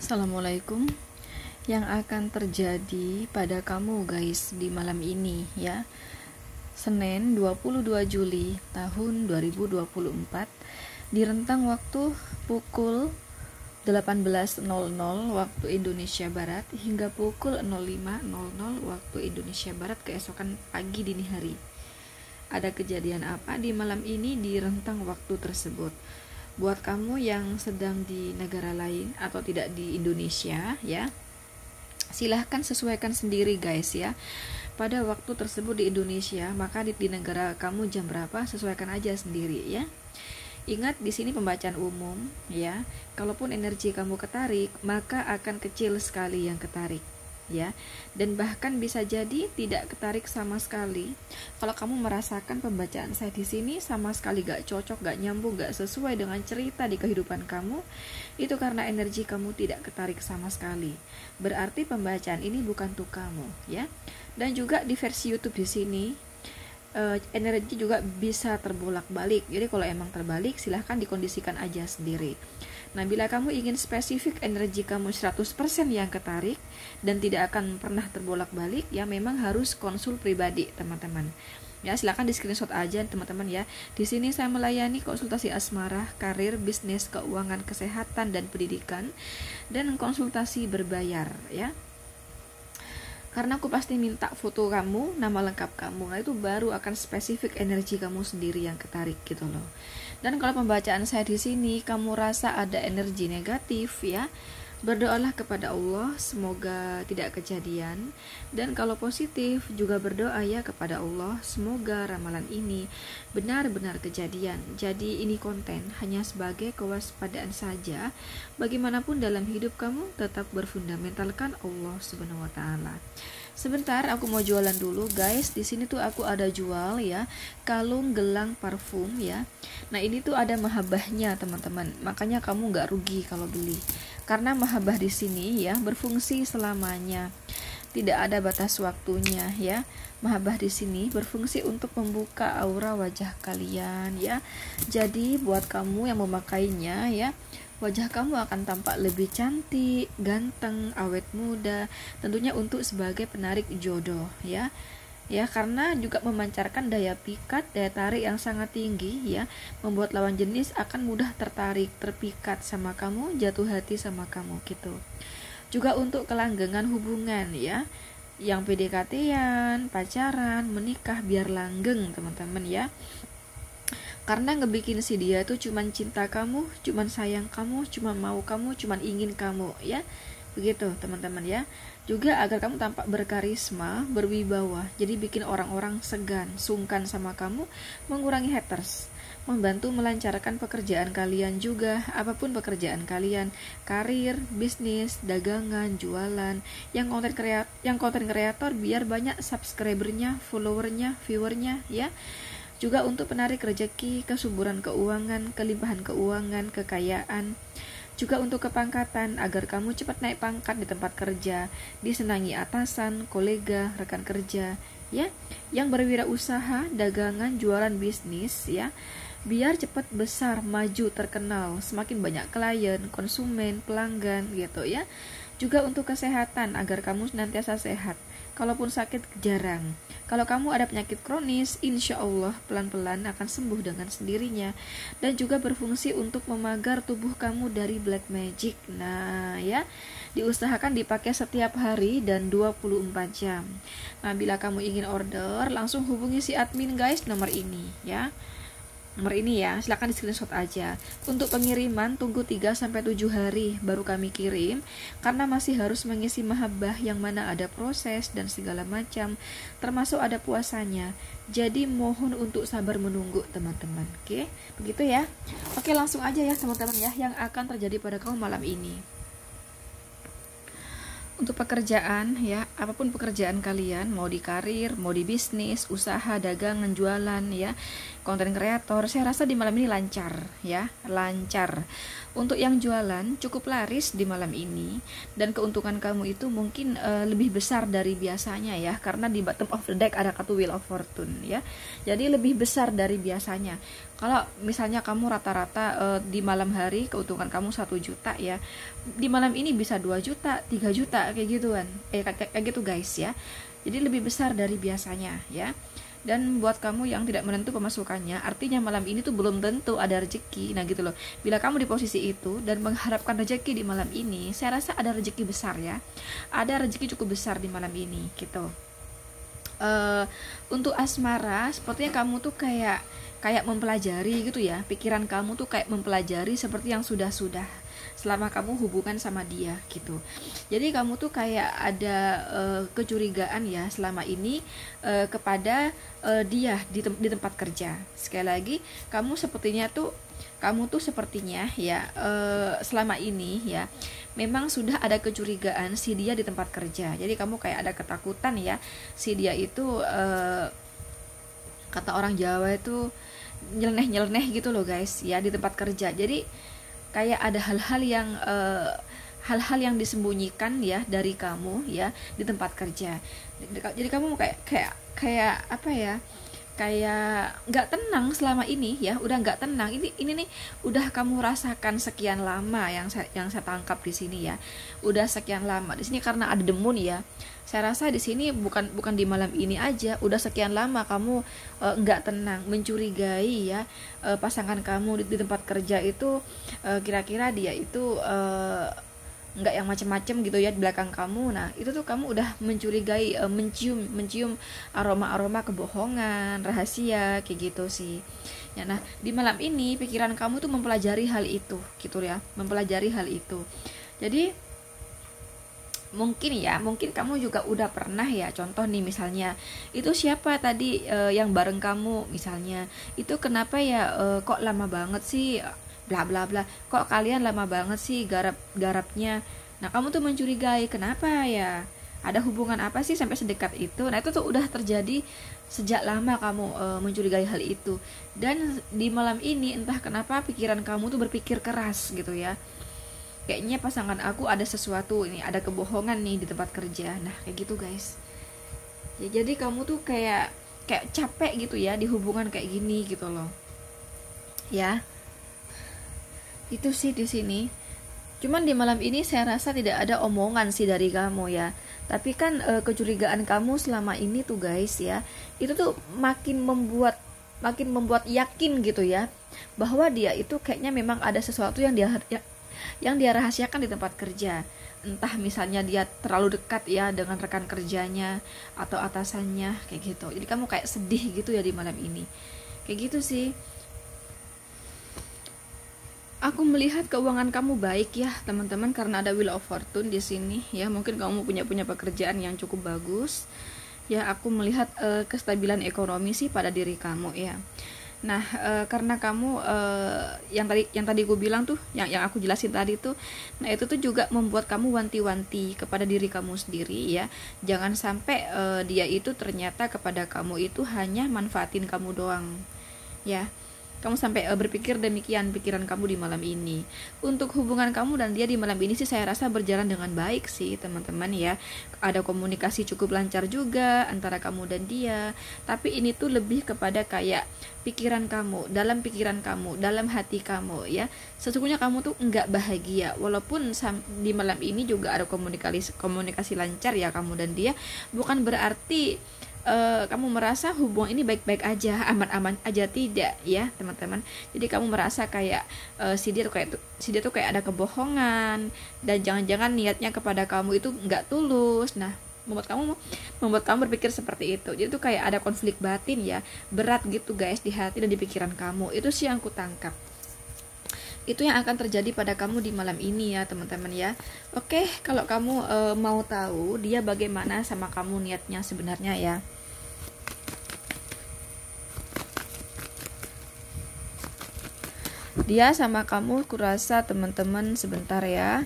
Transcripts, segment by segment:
Assalamualaikum. Yang akan terjadi pada kamu guys di malam ini ya, Senin 22 Juli tahun 2024, di rentang waktu pukul 18.00 waktu Indonesia Barat hingga pukul 05.00 waktu Indonesia Barat keesokan pagi dini hari. Ada kejadian apa di malam ini di rentang waktu tersebut? Buat kamu yang sedang di negara lain atau tidak di Indonesia ya, silahkan sesuaikan sendiri guys ya. Pada waktu tersebut di Indonesia, maka di negara kamu jam berapa, sesuaikan aja sendiri ya. Ingat di sini pembacaan umum ya. Kalaupun energi kamu ketarik, maka akan kecil sekali yang ketarik ya, dan bahkan bisa jadi tidak ketarik sama sekali. Kalau kamu merasakan pembacaan saya di sini sama sekali gak cocok, gak nyambung, gak sesuai dengan cerita di kehidupan kamu, itu karena energi kamu tidak ketarik sama sekali. Berarti pembacaan ini bukan untuk kamu ya. Dan juga di versi YouTube di sini energi juga bisa terbolak-balik. Jadi kalau emang terbalik, silahkan dikondisikan aja sendiri. Nah, bila kamu ingin spesifik energi kamu 100% yang ketarik dan tidak akan pernah terbolak-balik, ya memang harus konsul pribadi, teman-teman. Ya, silakan di screenshot aja, teman-teman ya. Di sini saya melayani konsultasi asmara, karir, bisnis, keuangan, kesehatan dan pendidikan, dan konsultasi berbayar ya. Karena aku pasti minta foto kamu, nama lengkap kamu. Nah, itu baru akan spesifik energi kamu sendiri yang ketarik gitu loh. Dan kalau pembacaan saya di sini kamu rasa ada energi negatif ya, berdoalah kepada Allah semoga tidak kejadian. Dan kalau positif juga berdoa ya kepada Allah semoga ramalan ini benar-benar kejadian. Jadi ini konten hanya sebagai kewaspadaan saja. Bagaimanapun dalam hidup kamu tetap berfundamentalkan Allah Subhanahu wa taala. Sebentar, aku mau jualan dulu guys. Di sini tuh aku ada jual ya, kalung gelang parfum ya. Nah, ini tuh ada mahabbahnya teman-teman. Makanya kamu nggak rugi kalau beli. Karena mahabbah di sini ya berfungsi selamanya. Tidak ada batas waktunya ya. Mahabbah di sini berfungsi untuk membuka aura wajah kalian ya. Jadi buat kamu yang memakainya ya, wajah kamu akan tampak lebih cantik, ganteng, awet muda, tentunya untuk sebagai penarik jodoh ya. Ya, karena juga memancarkan daya pikat, daya tarik yang sangat tinggi ya, membuat lawan jenis akan mudah tertarik, terpikat sama kamu, jatuh hati sama kamu gitu. Juga untuk kelanggengan hubungan ya, yang PDKT-an, pacaran, menikah biar langgeng teman-teman ya. Karena ngebikin si dia tuh cuman cinta kamu, cuman sayang kamu, cuman mau kamu, cuman ingin kamu ya. Begitu teman-teman ya. Juga agar kamu tampak berkarisma, berwibawa. Jadi bikin orang-orang segan, sungkan sama kamu, mengurangi haters, membantu melancarkan pekerjaan kalian juga, apapun pekerjaan kalian, karir, bisnis, dagangan, jualan, yang konten kreator biar banyak subscribernya, followernya, viewernya ya. Juga untuk penarik rezeki, kesuburan keuangan, kelimpahan keuangan, kekayaan. Juga untuk kepangkatan, agar kamu cepat naik pangkat di tempat kerja, disenangi atasan, kolega, rekan kerja, ya, yang berwirausaha, dagangan, jualan, bisnis, ya, biar cepat besar, maju, terkenal, semakin banyak klien, konsumen, pelanggan, gitu ya. Juga untuk kesehatan, agar kamu senantiasa sehat. Kalaupun sakit jarang. Kalau kamu ada penyakit kronis, insya Allah pelan-pelan akan sembuh dengan sendirinya. Dan juga berfungsi untuk memagar tubuh kamu dari black magic. Nah ya, diusahakan dipakai setiap hari dan 24 jam. Nah, bila kamu ingin order, langsung hubungi si admin guys, nomor ini ya. Nomor ini ya, silahkan di screenshot aja. Untuk pengiriman tunggu 3-7 hari baru kami kirim, karena masih harus mengisi mahabbah yang mana ada proses dan segala macam, termasuk ada puasanya. Jadi mohon untuk sabar menunggu teman-teman. Oke, begitu ya. Oke, langsung aja ya teman-teman ya, yang akan terjadi pada kamu malam ini. Untuk pekerjaan ya, apapun pekerjaan kalian, mau di karir, mau di bisnis, usaha, dagangan, jualan ya, konten kreator, saya rasa di malam ini lancar ya, lancar. Untuk yang jualan cukup laris di malam ini, dan keuntungan kamu itu mungkin lebih besar dari biasanya ya, karena di bottom of the deck ada kartu Wheel of Fortune ya. Jadi lebih besar dari biasanya. Kalau misalnya kamu rata-rata di malam hari keuntungan kamu 1 juta ya, di malam ini bisa 2 juta, 3 juta kayak gituan. Kayak gitu guys ya. Jadi lebih besar dari biasanya ya. Dan buat kamu yang tidak menentu pemasukannya, artinya malam ini tuh belum tentu ada rezeki. Nah gitu loh. Bila kamu di posisi itu dan mengharapkan rezeki di malam ini, saya rasa ada rezeki besar ya. Ada rezeki cukup besar di malam ini gitu. Untuk asmara, sepertinya kamu tuh kayak mempelajari gitu ya. Pikiran kamu tuh kayak mempelajari seperti yang sudah-sudah selama kamu hubungan sama dia gitu. Jadi kamu tuh kayak ada kecurigaan ya selama ini kepada dia di tempat kerja. Sekali lagi, kamu tuh sepertinya ya selama ini ya memang sudah ada kecurigaan si dia di tempat kerja. Jadi kamu kayak ada ketakutan ya si dia itu kata orang Jawa itu nyeleneh gitu loh guys ya di tempat kerja. Jadi kayak ada hal-hal yang disembunyikan ya dari kamu ya di tempat kerja. Jadi kamu kayak apa ya, kayak nggak tenang selama ini ya, udah nggak tenang. Ini nih udah kamu rasakan sekian lama yang saya tangkap di sini ya, udah sekian lama di sini karena ada demun ya. Saya rasa di sini bukan di malam ini aja, udah sekian lama kamu nggak tenang, mencurigai ya pasangan kamu di tempat kerja itu kira-kira dia itu nggak yang macem-macem gitu ya di belakang kamu. Nah itu tuh kamu udah mencurigai, mencium aroma kebohongan, rahasia kayak gitu sih ya. Nah di malam ini pikiran kamu tuh mempelajari hal itu gitu ya, mempelajari hal itu. Jadi mungkin kamu juga udah pernah ya, contoh nih misalnya itu siapa tadi yang bareng kamu misalnya, itu kenapa ya kok lama banget sih bla bla bla, kok kalian lama banget sih garapnya. Nah kamu tuh mencurigai, kenapa ya, ada hubungan apa sih sampai sedekat itu. Nah itu tuh udah terjadi sejak lama kamu mencurigai hal itu. Dan di malam ini entah kenapa pikiran kamu tuh berpikir keras gitu ya, kayaknya pasangan aku ada sesuatu ini, ada kebohongan nih di tempat kerja. Nah kayak gitu guys ya. Jadi kamu tuh kayak capek gitu ya di hubungan kayak gini gitu loh ya. Itu sih di sini. Cuman di malam ini saya rasa tidak ada omongan sih dari kamu ya, tapi kan kecurigaan kamu selama ini tuh guys ya, itu tuh makin membuat yakin gitu ya, bahwa dia itu kayaknya memang ada sesuatu yang dia rahasiakan di tempat kerja. Entah misalnya dia terlalu dekat ya dengan rekan kerjanya atau atasannya kayak gitu. Jadi kamu kayak sedih gitu ya di malam ini. Kayak gitu sih. Aku melihat keuangan kamu baik ya, teman-teman, karena ada Wheel of Fortune di sini ya. Mungkin kamu punya pekerjaan yang cukup bagus. Ya, aku melihat kestabilan ekonomi sih pada diri kamu ya. Nah, karena kamu yang tadi gue bilang tuh, yang aku jelasin tadi tuh, nah itu tuh juga membuat kamu wanti-wanti kepada diri kamu sendiri ya. Jangan sampai dia itu ternyata kepada kamu itu hanya manfaatin kamu doang ya. Kamu sampai berpikir demikian pikiran kamu di malam ini. Untuk hubungan kamu dan dia di malam ini sih saya rasa berjalan dengan baik sih teman-teman ya. Ada komunikasi cukup lancar juga antara kamu dan dia. Tapi ini tuh lebih kepada kayak pikiran kamu, dalam hati kamu ya. Sesungguhnya kamu tuh enggak bahagia. Walaupun di malam ini juga ada komunikasi lancar ya kamu dan dia, bukan berarti kamu merasa hubungan ini baik-baik aja, aman-aman aja, tidak ya teman-teman. Jadi kamu merasa kayak si dia tuh kayak ada kebohongan, dan jangan-jangan niatnya kepada kamu itu nggak tulus. Nah membuat kamu berpikir seperti itu. Jadi tuh kayak ada konflik batin ya, berat gitu guys di hati dan di pikiran kamu. Itu sih yang aku tangkap. Itu yang akan terjadi pada kamu di malam ini ya teman-teman ya. Oke, kalau kamu mau tahu dia bagaimana sama kamu niatnya sebenarnya ya, dia sama kamu kurasa teman-teman sebentar ya.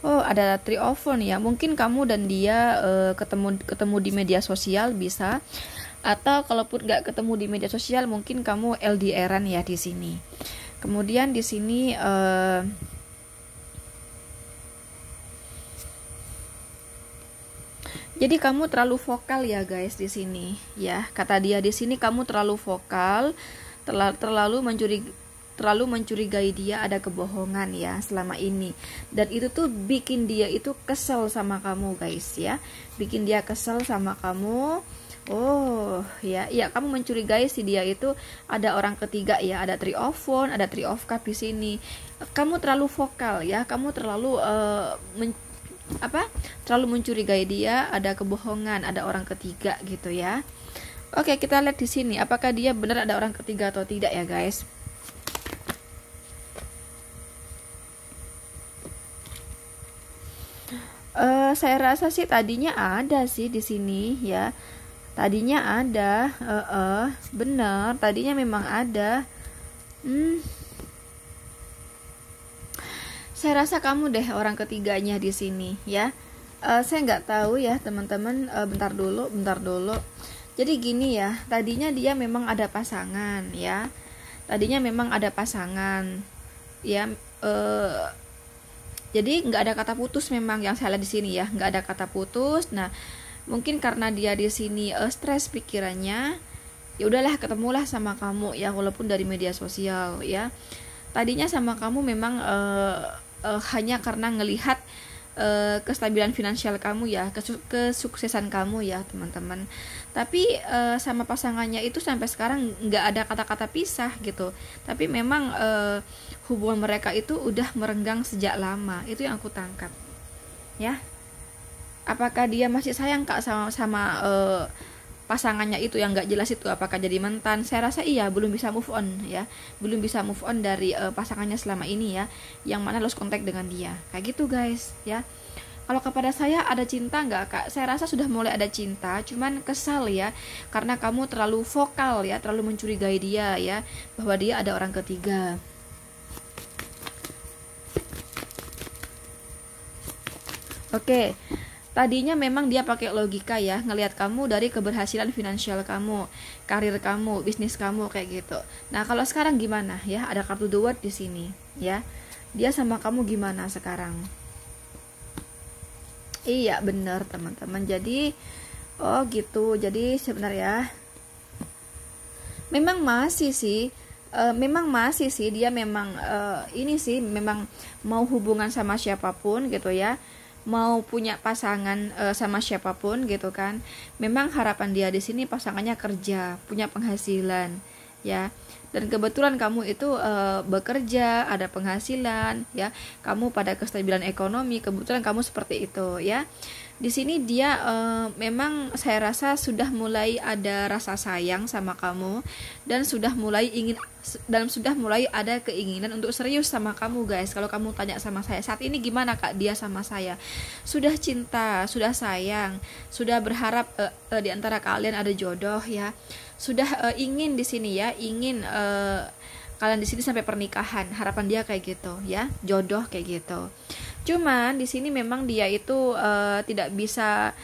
Oh, ada Three of Wands ya. Mungkin kamu dan dia ketemu di media sosial bisa, atau kalaupun nggak ketemu di media sosial mungkin kamu LDR-an ya di sini. Kemudian di sini jadi kamu terlalu vokal ya guys di sini ya. Kata dia di sini kamu terlalu vokal, terlalu mencurigai dia ada kebohongan ya selama ini, dan itu tuh bikin dia itu kesel sama kamu guys ya, bikin dia kesel sama kamu. Oh ya, ya kamu mencurigai si dia itu ada orang ketiga ya, ada three of phone, ada three of cup di sini. Kamu terlalu vokal ya, kamu terlalu terlalu mencurigai dia ada kebohongan, ada orang ketiga gitu ya. Oke, kita lihat di sini apakah dia benar ada orang ketiga atau tidak ya guys. Saya rasa sih tadinya ada sih di sini ya. Tadinya ada, bener, tadinya memang ada. Saya rasa kamu deh orang ketiganya di sini ya. Saya nggak tahu ya teman-teman. Bentar dulu. Jadi gini ya, tadinya dia memang ada pasangan ya. Tadinya memang ada pasangan ya. Jadi nggak ada kata putus memang yang saya lihat di sini ya, nggak ada kata putus. Nah, mungkin karena dia di sini stres pikirannya, ya udahlah ketemulah sama kamu ya, walaupun dari media sosial ya. Tadinya sama kamu memang hanya karena ngelihat kestabilan finansial kamu ya, kesuksesan kamu ya teman-teman. Tapi sama pasangannya itu sampai sekarang nggak ada kata-kata pisah gitu. Tapi memang hubungan mereka itu udah merenggang sejak lama, itu yang aku tangkap ya. Apakah dia masih sayang kak sama pasangannya itu yang nggak jelas itu, apakah jadi mantan? Saya rasa iya, belum bisa move on ya, belum bisa move on dari pasangannya selama ini ya, yang mana lost contact dengan dia kayak gitu guys ya. Kalau kepada saya ada cinta nggak kak? Saya rasa sudah mulai ada cinta, cuman kesal ya karena kamu terlalu vokal ya, terlalu mencurigai dia ya, bahwa dia ada orang ketiga. Oke. Tadinya memang dia pakai logika ya, ngelihat kamu dari keberhasilan finansial kamu, karir kamu, bisnis kamu kayak gitu. Nah, kalau sekarang gimana ya? Ada kartu The World di sini ya. Dia sama kamu gimana sekarang? Iya, bener teman-teman. Jadi oh gitu. Jadi sebenarnya memang masih sih dia memang ini sih memang mau hubungan sama siapapun gitu ya, mau punya pasangan sama siapapun gitu kan. Memang harapan dia di sini pasangannya kerja, punya penghasilan ya. Dan kebetulan kamu itu bekerja, ada penghasilan ya. Kamu pada kestabilan ekonomi, kebetulan kamu seperti itu ya. Di sini dia memang saya rasa sudah mulai ada rasa sayang sama kamu, dan sudah mulai ada keinginan untuk serius sama kamu guys. Kalau kamu tanya sama saya saat ini gimana kak dia sama saya, sudah cinta, sudah sayang, sudah berharap di antara kalian ada jodoh ya, sudah ingin di sini ya, ingin kalian di sini sampai pernikahan, harapan dia kayak gitu ya, jodoh kayak gitu. Cuman di sini memang dia itu tidak bisa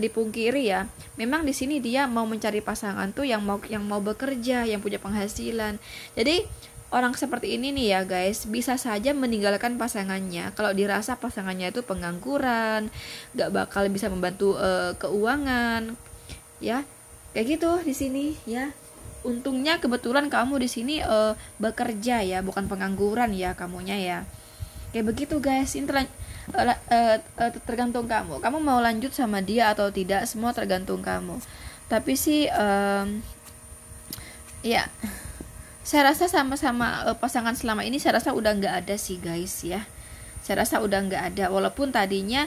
dipungkiri ya. Memang di sini dia mau mencari pasangan tuh yang mau bekerja, yang punya penghasilan. Jadi orang seperti ini nih ya guys, bisa saja meninggalkan pasangannya kalau dirasa pasangannya itu pengangguran, gak bakal bisa membantu keuangan, ya kayak gitu di sini ya. Untungnya kebetulan kamu di sini bekerja ya, bukan pengangguran ya kamunya ya. Kayak begitu guys, ini tergantung kamu. Kamu mau lanjut sama dia atau tidak, semua tergantung kamu. Tapi sih ya saya rasa sama-sama pasangan selama ini saya rasa udah nggak ada sih guys ya. Saya rasa udah nggak ada, walaupun tadinya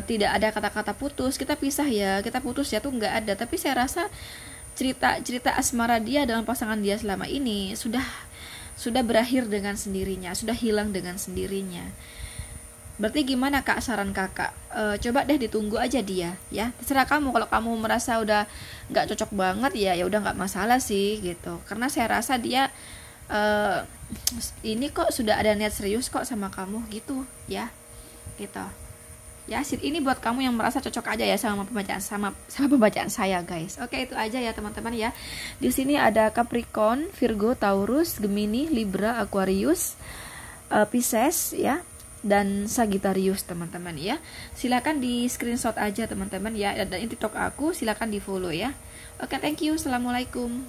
tidak ada kata-kata putus, kita pisah ya, kita putus ya tuh nggak ada. Tapi saya rasa cerita asmara dia dengan pasangan dia selama ini sudah berakhir dengan sendirinya, sudah hilang dengan sendirinya. Berarti gimana kak, saran kakak? Coba deh ditunggu aja dia ya, terserah kamu. Kalau kamu merasa udah nggak cocok banget ya udah nggak masalah sih gitu, karena saya rasa dia ini kok sudah ada niat serius kok sama kamu gitu ya, gitu ya. Ini buat kamu yang merasa cocok aja ya sama pembacaan saya guys. Oke, itu aja ya teman-teman ya. Di sini ada Capricorn, Virgo, Taurus, Gemini, Libra, Aquarius, Pisces ya, dan Sagittarius teman-teman ya. Silakan di screenshot aja teman-teman ya, dan ini TikTok aku silakan di follow ya. Oke, thank you. Assalamualaikum.